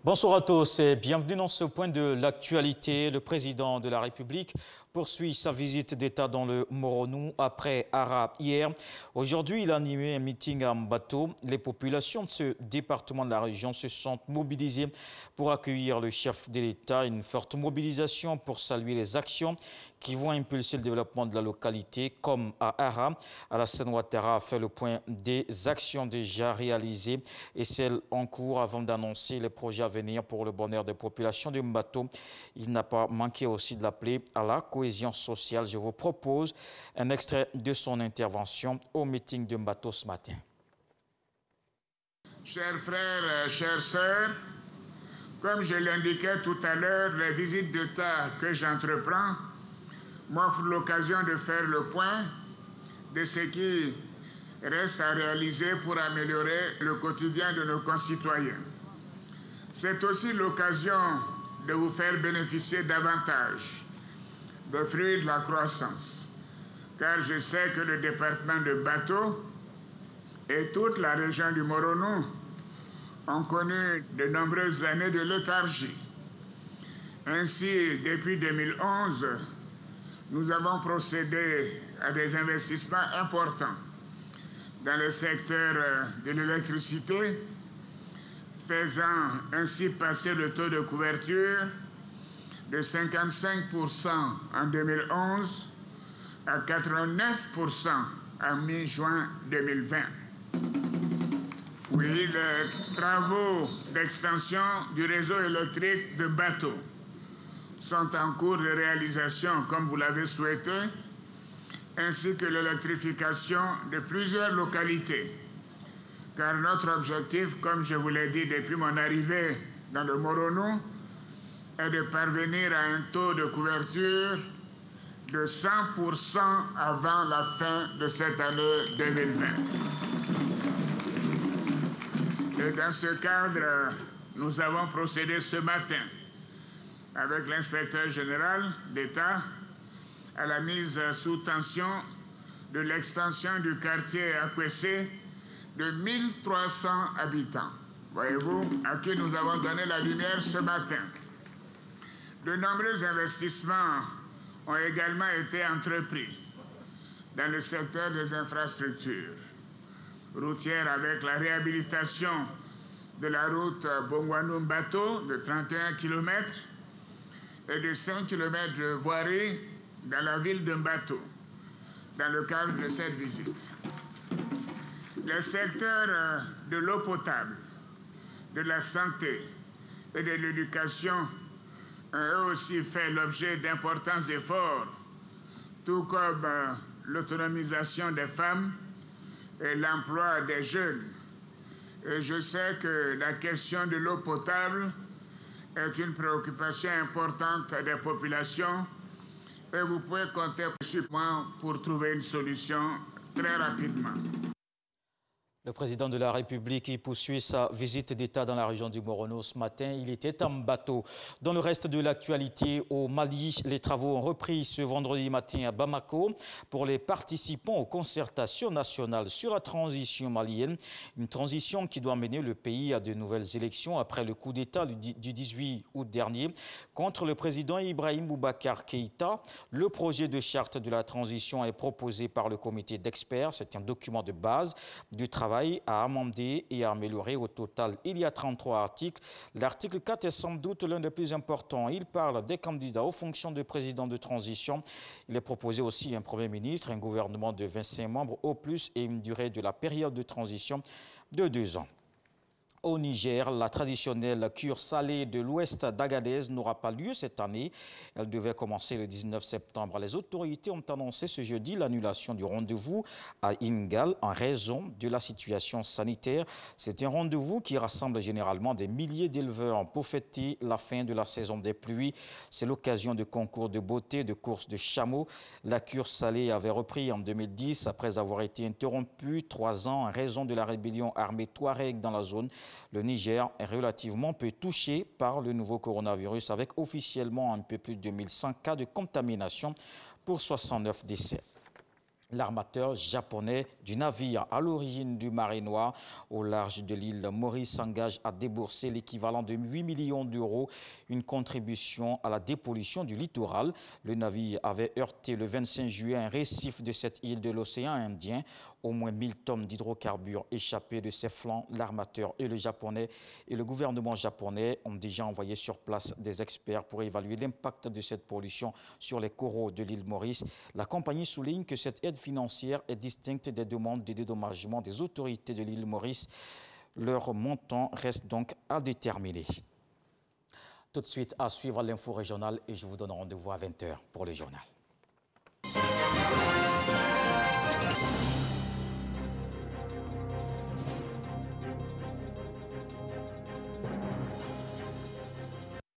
Bonsoir à tous et bienvenue dans ce point de l'actualité. Le président de la République poursuit sa visite d'État dans le Moronou après Ara hier. Aujourd'hui, il a animé un meeting en bateau. Les populations de ce département de la région se sont mobilisées pour accueillir le chef de l'État. Une forte mobilisation pour saluer les actions qui vont impulser le développement de la localité, comme à Ara. Alassane Ouattara a fait le point des actions déjà réalisées et celles en cours avant d'annoncer les projets à venir pour le bonheur des populations de Mbato. Il n'a pas manqué aussi de l'appeler à la cohésion sociale. Je vous propose un extrait de son intervention au meeting de Mbato ce matin. Chers frères, chères sœurs, comme je l'indiquais tout à l'heure, les visites d'État que j'entreprends m'offrent l'occasion de faire le point de ce qui reste à réaliser pour améliorer le quotidien de nos concitoyens. C'est aussi l'occasion de vous faire bénéficier davantage des fruits de la croissance, car je sais que le département de Bato et toute la région du Moronou ont connu de nombreuses années de léthargie. Ainsi, depuis 2011, nous avons procédé à des investissements importants dans le secteur de l'électricité, faisant ainsi passer le taux de couverture de 55% en 2011 à 89% en mi-juin 2020. Oui, les travaux d'extension du réseau électrique de Bato sont en cours de réalisation, comme vous l'avez souhaité, ainsi que l'électrification de plusieurs localités. Car notre objectif, comme je vous l'ai dit depuis mon arrivée dans le Moronou, est de parvenir à un taux de couverture de 100% avant la fin de cette année 2020. Et dans ce cadre, nous avons procédé ce matin avec l'inspecteur général d'État à la mise sous tension de l'extension du quartier Akwessé de 1300 habitants, voyez-vous, à qui nous avons donné la lumière ce matin. De nombreux investissements ont également été entrepris dans le secteur des infrastructures routières avec la réhabilitation de la route Bongwanou-Mbato de 31 km et de 5 km de voirie dans la ville de Mbato, dans le cadre de cette visite. Les secteurs de l'eau potable, de la santé et de l'éducation ont eux aussi fait l'objet d'importants efforts, tout comme l'autonomisation des femmes et l'emploi des jeunes. Et je sais que la question de l'eau potable est une préoccupation importante des populations et vous pouvez compter sur moi pour trouver une solution très rapidement. Le président de la République poursuit sa visite d'État dans la région du Moronou ce matin. Il était en bateau. Dans le reste de l'actualité, au Mali, les travaux ont repris ce vendredi matin à Bamako pour les participants aux concertations nationales sur la transition malienne. Une transition qui doit mener le pays à de nouvelles élections après le coup d'État du 18 août dernier contre le président Ibrahim Boubacar Keïta. Le projet de charte de la transition est proposé par le comité d'experts. C'est un document de base du travail à amender et à améliorer. Au total, il y a 33 articles. L'article 4 est sans doute l'un des plus importants. Il parle des candidats aux fonctions de président de transition. Il est proposé aussi un Premier ministre, un gouvernement de 25 membres au plus et une durée de la période de transition de 2 ans. Au Niger, la traditionnelle cure salée de l'ouest d'Agadez n'aura pas lieu cette année. Elle devait commencer le 19 septembre. Les autorités ont annoncé ce jeudi l'annulation du rendez-vous à Ingal en raison de la situation sanitaire. C'est un rendez-vous qui rassemble généralement des milliers d'éleveurs pour fêter la fin de la saison des pluies. C'est l'occasion de concours de beauté, de courses de chameaux. La cure salée avait repris en 2010 après avoir été interrompue 3 ans en raison de la rébellion armée Touareg dans la zone. Le Niger est relativement peu touché par le nouveau coronavirus avec officiellement un peu plus de 1100 cas de contamination pour 69 décès. L'armateur japonais du navire à l'origine du Marée Noire au large de l'île Maurice s'engage à débourser l'équivalent de 8 millions d'euros, une contribution à la dépollution du littoral. Le navire avait heurté le 25 juillet un récif de cette île de l'océan Indien. Au moins 1000 tonnes d'hydrocarbures échappés de ses flancs. L'armateur et le japonais et le gouvernement japonais ont déjà envoyé sur place des experts pour évaluer l'impact de cette pollution sur les coraux de l'île Maurice. La compagnie souligne que cette aide financière est distincte des demandes de dédommagement des autorités de l'île Maurice. Leur montant reste donc à déterminer. Tout de suite, à suivre l'info régionale et je vous donne rendez-vous à 20 h pour le journal.